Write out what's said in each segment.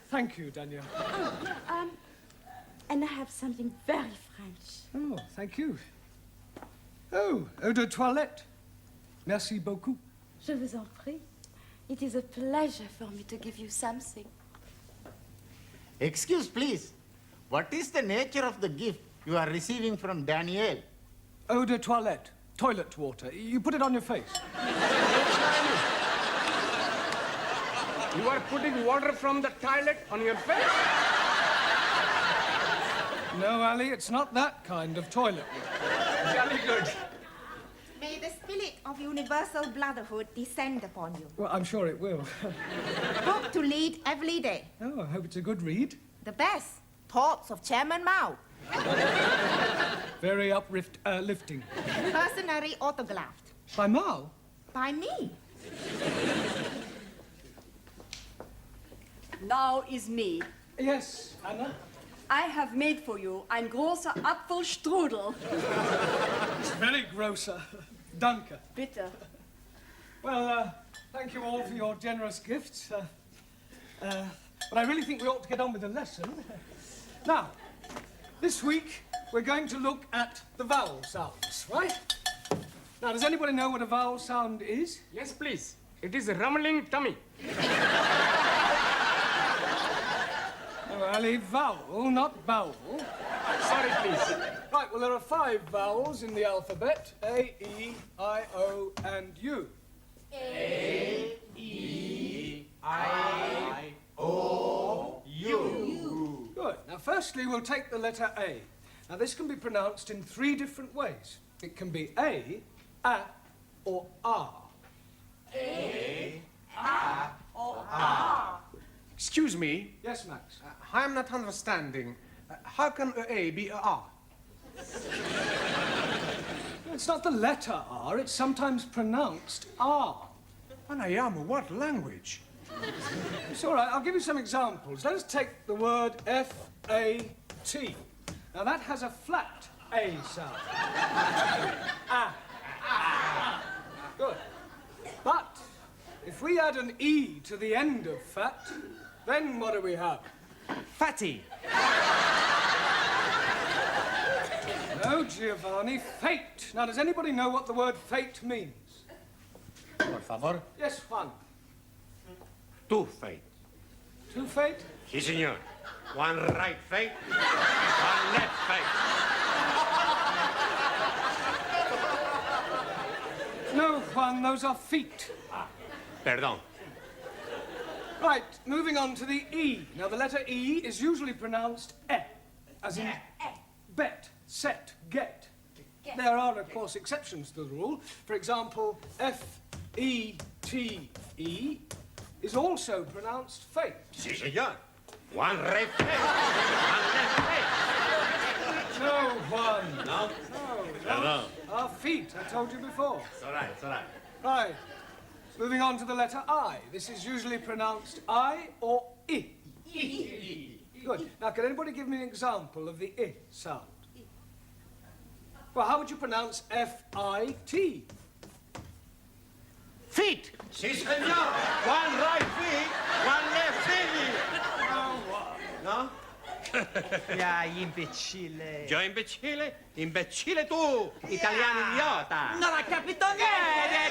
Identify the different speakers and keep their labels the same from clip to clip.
Speaker 1: thank you, Daniel.
Speaker 2: And I have something very French.
Speaker 1: Oh, thank you. Oh, eau de toilette. Merci beaucoup.
Speaker 2: Je vous en prie. It is a pleasure for me to give you something.
Speaker 3: Excuse, please. What is the nature of the gift you are receiving from Daniel?
Speaker 1: Eau de toilette. Toilet water. You put it on your face.
Speaker 4: You are putting water from the toilet on your face?
Speaker 1: No, Ali, it's not that kind of toilet water.
Speaker 4: Jolly good.
Speaker 5: May the spirit of universal brotherhood descend upon you.
Speaker 1: Well, I'm sure it will.
Speaker 5: Book to read every day.
Speaker 1: Oh, I hope it's a good read.
Speaker 5: The best. Thoughts of Chairman Mao.
Speaker 1: Very uplifting.
Speaker 5: Personally autographed.
Speaker 1: By Mao?
Speaker 5: By me.
Speaker 6: Now is me.
Speaker 1: Yes, Anna?
Speaker 6: I have made for you ein großer Apfelstrudel.
Speaker 1: It's very grosser. Danke.
Speaker 6: Bitte.
Speaker 1: Well, thank you all for your generous gifts. But I really think we ought to get on with the lesson. Now, this week, we're going to look at the vowel sounds, right? Now, does anybody know what a vowel sound is?
Speaker 4: Yes, please. It is a rumbling tummy.
Speaker 1: Oh, Ali, vowel, not bowel.
Speaker 4: Sorry, please.
Speaker 1: Right, well, there are 5 vowels in the alphabet. A, E, I, O, and U.
Speaker 3: A, E, I, O, U.
Speaker 1: Good. Now, firstly, we'll take the letter A. Now, this can be pronounced in 3 different ways. It can be A, or R.
Speaker 3: A,
Speaker 5: Or R.
Speaker 4: Excuse me.
Speaker 1: Yes, Max?
Speaker 4: I'm not understanding. How can A be a R?
Speaker 1: It's not the letter R, it's sometimes pronounced R.
Speaker 4: Anayama, what language?
Speaker 1: It's all right, I'll give you some examples. Let us take the word F-A-T. Now, that has a flat A sound. Good. But if we add an E to the end of fat, then what do we have?
Speaker 7: Fatty.
Speaker 1: No, Giovanni, fate. Now, does anybody know what the word fate means?
Speaker 3: Por favor.
Speaker 1: Yes, Juan.
Speaker 8: Two fate.
Speaker 1: Two fate?
Speaker 8: Si, senor. One right fate, one left fate.
Speaker 1: No, Juan, those are feet.
Speaker 8: Perdón.
Speaker 1: Right, moving on to the E. Now, the letter E is usually pronounced E, as in bet, set, get. There are, of course, exceptions to the rule. For example, F-E-T-E is also pronounced fate.
Speaker 8: Si, senor. One right fate, one left fate.
Speaker 1: No, Juan.
Speaker 8: No?
Speaker 1: No.
Speaker 8: Perdón.
Speaker 1: Our feet, I told you before.
Speaker 8: It's all right, it's all right.
Speaker 1: Right. Moving on to the letter I. This is usually pronounced I or I. Good. Now, can anybody give me an example of the I sound? Well, how would you pronounce F-I-T?
Speaker 3: Feet.
Speaker 8: Si, senor. One right feet, one left feet. No?
Speaker 7: Ya, imbecille.
Speaker 8: Yo imbecille? Imbecille tu, italiano idiota.
Speaker 7: Non ha capito niente.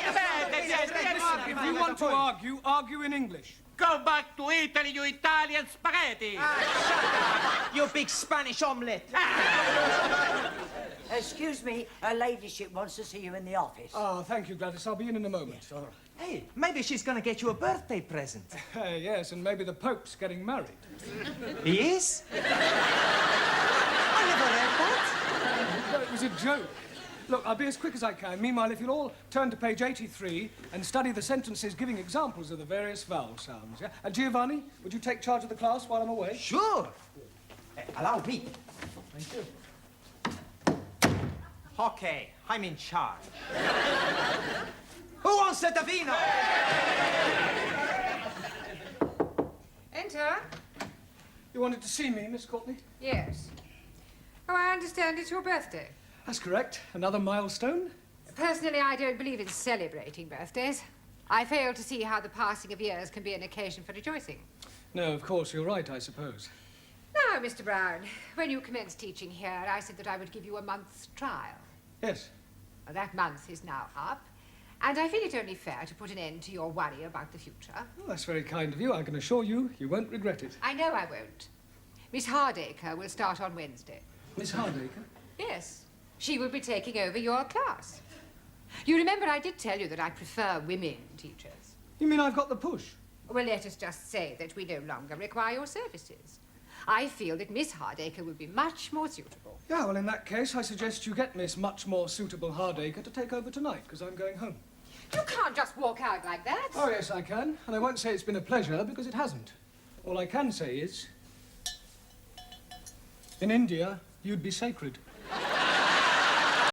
Speaker 1: Listen, if you want to argue, argue in English.
Speaker 8: Go back to Italy, you Italian spaghetti.
Speaker 7: You big Spanish omelette.
Speaker 9: Excuse me, her ladyship wants to see you in the office.
Speaker 1: Oh, thank you, Gladys. I'll be in a moment.
Speaker 9: Yes, all right.
Speaker 7: Hey, maybe she's gonna get you a birthday present.
Speaker 1: Yes, and maybe the Pope's getting married.
Speaker 7: He is? I never read that.
Speaker 1: No, it was a joke. Look, I'll be as quick as I can. Meanwhile, if you'll all turn to page 83 and study the sentences giving examples of the various vowel sounds, yeah? And Giovanni, would you take charge of the class while I'm away?
Speaker 7: Sure. Allow me.
Speaker 1: Thank you.
Speaker 7: Okay, I'm in charge. Who wants a vino?
Speaker 10: Enter.
Speaker 1: You wanted to see me, Miss Courtney?
Speaker 10: Yes. Oh, I understand it's your birthday.
Speaker 1: That's correct. Another milestone.
Speaker 10: Personally, I don't believe in celebrating birthdays. I fail to see how the passing of years can be an occasion for rejoicing.
Speaker 1: No, of course, you're right, I suppose.
Speaker 10: Now, Mr. Brown, when you commenced teaching here, I said that I would give you a month's trial.
Speaker 1: Yes.
Speaker 10: Well, that month is now up, and I feel it only fair to put an end to your worry about the future.
Speaker 1: Well, that's very kind of you. I can assure you, you won't regret it.
Speaker 10: I know I won't. Miss Hardacre will start on Wednesday.
Speaker 1: Miss Hardacre?
Speaker 10: Yes. She will be taking over your class. You remember I did tell you that I prefer women teachers.
Speaker 1: You mean I've got the push?
Speaker 10: Well, let us just say that we no longer require your services. I feel that Miss Hardacre will be much more suitable.
Speaker 1: Yeah, well, in that case, I suggest you get Miss Much More Suitable Hardacre to take over tonight, because I'm going home.
Speaker 10: You can't just walk out like that.
Speaker 1: Oh, yes, I can. And I won't say it's been a pleasure, because it hasn't. All I can say is, in India, you'd be sacred.